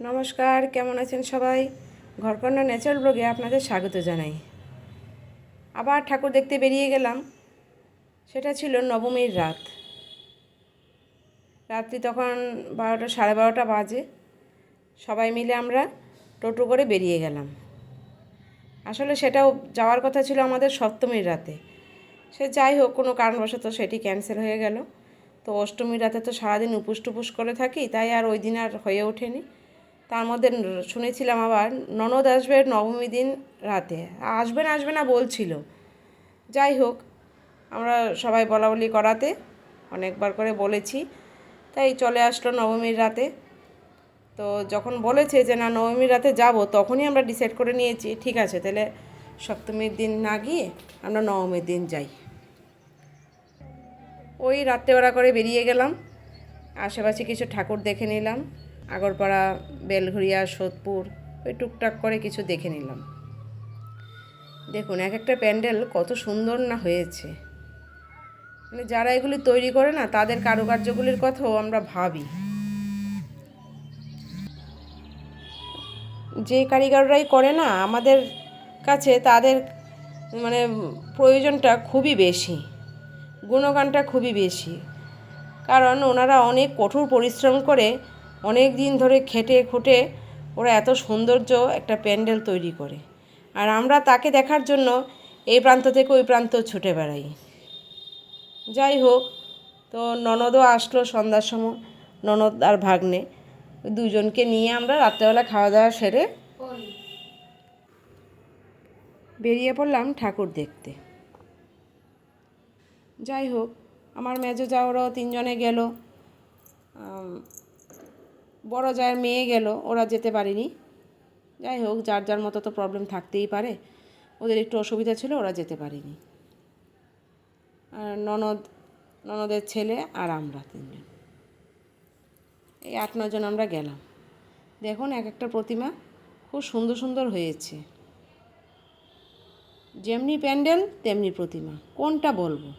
নমস্কার, কেমন আছেন সবাই? ঘরকন্যা ন্যাচারাল ব্লগে আপনাদের স্বাগত জানাই। আবার ঠাকুর দেখতে বেরিয়ে গেলাম। সেটা ছিল নবমীর রাত্রি তখন 12টা সাড়ে 12টা বাজে। সবাই মিলে আমরা টোটো করে বেরিয়ে গেলাম। আসলে সেটাও যাওয়ার কথা ছিল আমাদের সপ্তমীর রাতে। সে যাই হোক, কোনো কারণবশত সেটি ক্যান্সেল হয়ে গেল। তো অষ্টমীর রাতে তো সারাদিন উপোস টুপুস করে থাকি, তাই আর ওই দিন আর হয়ে ওঠেনি। তার মধ্যে শুনেছিলাম আবার ননদ আসবে নবমী দিন রাতে, আসবে না বলছিল। যাই হোক, আমরা সবাই বলাবলি করাতে অনেকবার করে বলেছি, তাই চলে আসলো নবমীর রাতে। তো যখন বলেছে যে না নবমীর রাতে যাব, তখনই আমরা ডিসাইড করে নিয়েছি ঠিক আছে, তাহলে সপ্তমীর দিন না গিয়ে আমরা নবমীর দিন যাই। ওই রাত্রেবেলা করে বেরিয়ে গেলাম। আশেপাশে কিছু ঠাকুর দেখে নিলাম, আগরপাড়া, বেলঘরিয়া, সোদপুর, ওই টুকটাক করে কিছু দেখে নিলাম। দেখুন এক একটা প্যান্ডেল কত সুন্দর না হয়েছে। মানে যারা এগুলি তৈরি করে না, তাদের কারুকার্যগুলির কথাও আমরা ভাবি। যে কারিগররাই করে না, আমাদের কাছে তাদের মানে প্রয়োজনটা খুবই বেশি, গুণগানটা খুবই বেশি। কারণ ওনারা অনেক কঠোর পরিশ্রম করে অনেক দিন ধরে খেটে খুঁটে ওরা এত সৌন্দর্য একটা প্যান্ডেল তৈরি করে, আর আমরা তাকে দেখার জন্য এই প্রান্ত থেকে ওই প্রান্ত ছুটে বেড়াই। যাই হোক, তো ননদও আসলো সন্ধ্যার সময়, ননদ আর ভাগ্নে, দুজনকে নিয়ে আমরা রাত্রেবেলা খাওয়া দাওয়া সেরে বেরিয়ে পড়লাম ঠাকুর দেখতে। যাই হোক, আমার মেজো যাওয়ারও তিনজনে গেল, বড় জায়ের মেয়ে গেল, ওরা যেতে পারেনি। যাই হোক, যার যার মতো তো প্রবলেম থাকতেই পারে, ওদের একটু অসুবিধা ছিল, ওরা যেতে পারেনি। আর ননদের ছেলে আর আমরা তিনজন, এই 8-9 জন আমরা গেলাম। দেখুন এক একটা প্রতিমা খুব সুন্দর সুন্দর হয়েছে, যেমনি প্যান্ডেল তেমনি প্রতিমা, কোনটা বলবো।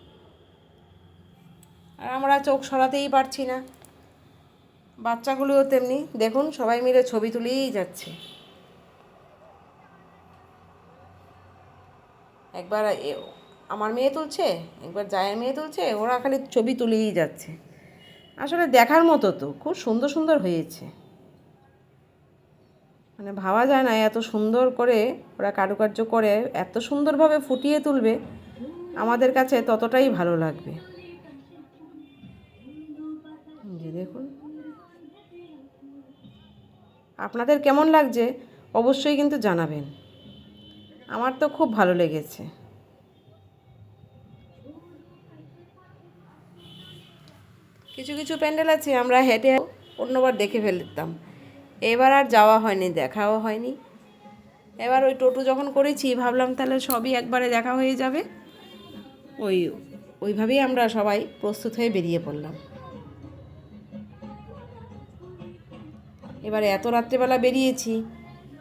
আর আমরা চোখ সরাতেই পারছি না। বাচ্চাগুলোও তেমনি, দেখুন সবাই মিলে ছবি তুলেই যাচ্ছে। একবার আমার মেয়ে তুলছে, একবার জায়ের মেয়ে তুলছে, ওরা খালি ছবি তুলেই যাচ্ছে। আসলে দেখার মতো তো, খুব সুন্দর সুন্দর হয়েছে। মানে ভাবা যায় না এত সুন্দর করে ওরা কারুকার্য করে, এত সুন্দরভাবে ফুটিয়ে তুলবে, আমাদের কাছে ততটাই ভালো লাগবে। যে দেখুন, আপনাদের কেমন লাগছে অবশ্যই কিন্তু জানাবেন। আমার তো খুব ভালো লেগেছে। কিছু কিছু প্যান্ডেল আছে আমরা হেঁটে অন্যবার দেখে ফেলতাম, এবার আর যাওয়া হয়নি, দেখাও হয়নি। এবার ওই টোটো যখন করেছি ভাবলাম তাহলে সবই একবারে দেখা হয়ে যাবে। ওইভাবেই আমরা সবাই প্রস্তুত হয়ে বেরিয়ে পড়লাম। এবারে এত রাত্রেবেলা বেরিয়েছি,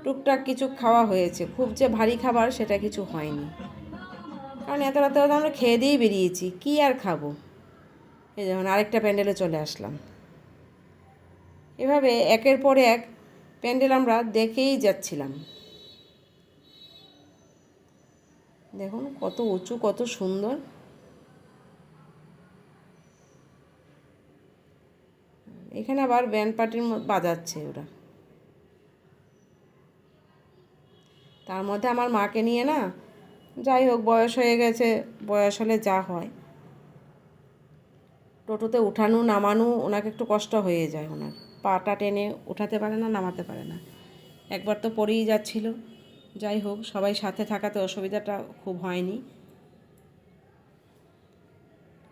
টুকটাক কিছু খাওয়া হয়েছে, খুব যে ভারী খাবার সেটা কিছু হয়নি, কারণ এত রাত্রেবেলা আমরা খেয়ে দিয়েই বেরিয়েছি, কি আর খাবো। এই যেমন আরেকটা প্যান্ডেলে চলে আসলাম। এভাবে একের পর এক প্যান্ডেল আমরা দেখেই যাচ্ছিলাম। দেখুন কত উঁচু, কত সুন্দর। এখানে আবার ব্যান্ড পার্টির বাজাচ্ছে ওরা। তার মধ্যে আমার মাকে নিয়ে না, যাই হোক বয়স হয়ে গেছে, বয়স হলে যা হয়, টোটোতে উঠানো নামানো ওনাকে একটু কষ্ট হয়ে যায়, ওনার পাটা টেনে উঠাতে পারে না, নামাতে পারে না, একবার তো পড়েই যাচ্ছিল। যাই হোক, সবাই সাথে থাকাতে অসুবিধাটা খুব হয়নি।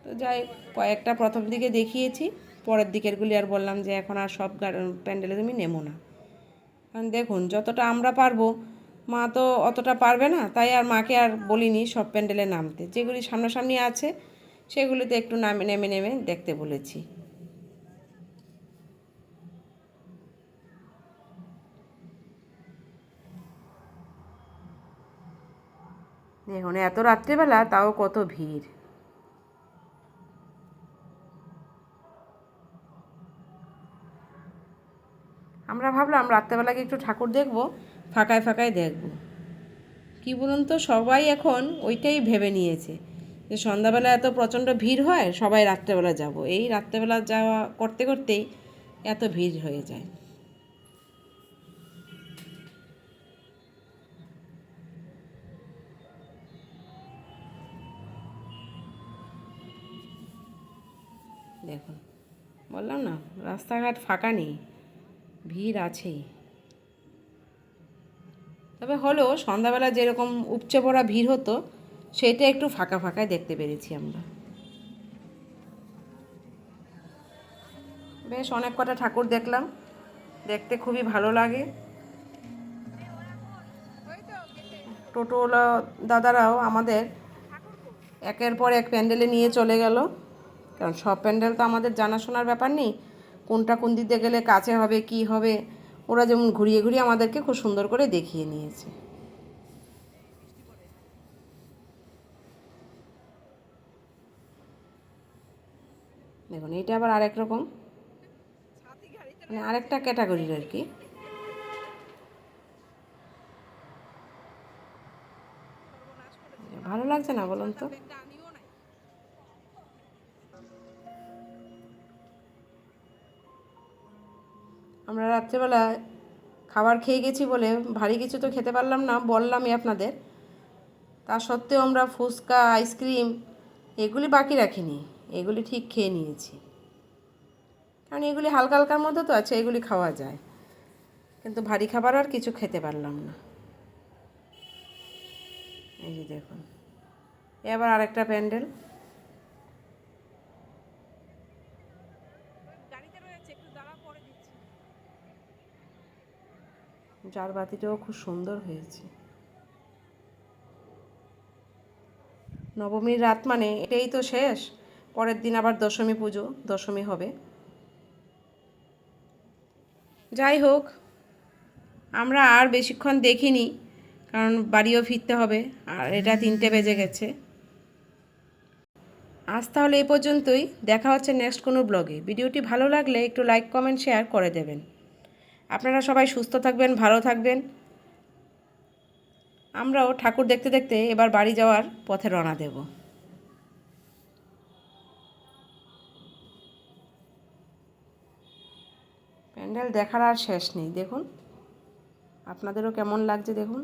তো যাই কয়েকটা প্রথম দিকে দেখিয়েছি, পরের দিকেরগুলি আর বললাম যে এখন আর সব প্যান্ডেলে তুমি নেমো না, কারণ দেখুন যতটা আমরা পারবো মা তো অতটা পারবে না, তাই আর মাকে আর বলিনি সব প্যান্ডেলে নামতে, যেগুলি সামনাসামনি আছে সেগুলিতে একটু নেমে নেমে দেখতে বলেছি। দেখুন এত রাত্রিবেলা তাও কত ভিড়। আমরা ভাবলাম রাত্রেবেলাকে একটু ঠাকুর দেখব, ফাঁকায় ফাঁকায় দেখব। কি বলুন তো, সবাই এখন ওইটাই ভেবে নিয়েছে যে সন্ধ্যাবেলা এত প্রচণ্ড ভিড় হয়, সবাই রাত্রেবেলা যাব। এই রাত্রেবেলা যাওয়া করতে করতেই এত ভিড় হয়ে যায়। দেখুন, বললাম না রাস্তাঘাট ফাঁকা নেই, ভিড় আছেই। তবে হলেও সন্ধ্যাবেলা যেরকম উপচে পড়া ভিড় হতো, সেটা একটু ফাঁকা ফাঁকায় দেখতে পেরেছি আমরা। বেশ অনেক কটা ঠাকুর দেখলাম, দেখতে খুবই ভালো লাগে। টোটোওয়ালা দাদারাও আমাদের একের পর এক প্যান্ডেলে নিয়ে চলে গেল, কারণ সব প্যান্ডেল তো আমাদের জানাশোনার ব্যাপার নেই, কোনটা কোন দিকে গেলে কাছে হবে কি হবে। ওরা যেমন ঘুরিয়ে ঘুরিয়ে আমাদেরকে খুব সুন্দর করে দেখিয়ে নিয়েছে। দেখুন, এইটা আবার আরেক রকম, মানে আরেকটা ক্যাটাগরির আর কি। ভালো লাগছে না বলুন তো? আমরা রাত্রেবেলা খাবার খেয়ে গেছি বলে ভারী কিছু তো খেতে পারলাম না, বললামই আপনাদের। তা সত্ত্বেও আমরা ফুচকা, আইসক্রিম এগুলি বাকি রাখিনি, এগুলি ঠিক খেয়ে নিয়েছি। কারণ এগুলি হালকা হালকার মধ্যে তো আছে, এগুলি খাওয়া যায়, কিন্তু ভারী খাবার আর কিছু খেতে পারলাম না। এই যে দেখুন, এ আবার আরেকটা প্যান্ডেল। জার বাতিটাও খুব সুন্দর হয়েছে। নবমীর রাত মানে এটাই তো শেষ, পরের দিন আবার দশমী পুজো, দশমী হবে। যাই হোক, আমরা আর বেশিক্ষণ দেখিনি, কারণ বাড়িও ফিরতে হবে, আর এটা 3টে বেজে গেছে। আজ তাহলে এই পর্যন্তই, দেখা হচ্ছে নেক্সট কোনো ব্লগে। ভিডিওটি ভালো লাগলে একটু লাইক কমেন্ট শেয়ার করে দেবেন। আপনারা সবাই সুস্থ থাকবেন, ভালো থাকবেন। আমরাও ঠাকুর দেখতে দেখতে এবার বাড়ি যাওয়ার পথে রওনা দেব। প্যান্ডেল দেখার আর শেষ নেই, দেখুন আপনাদেরও কেমন লাগছে দেখুন।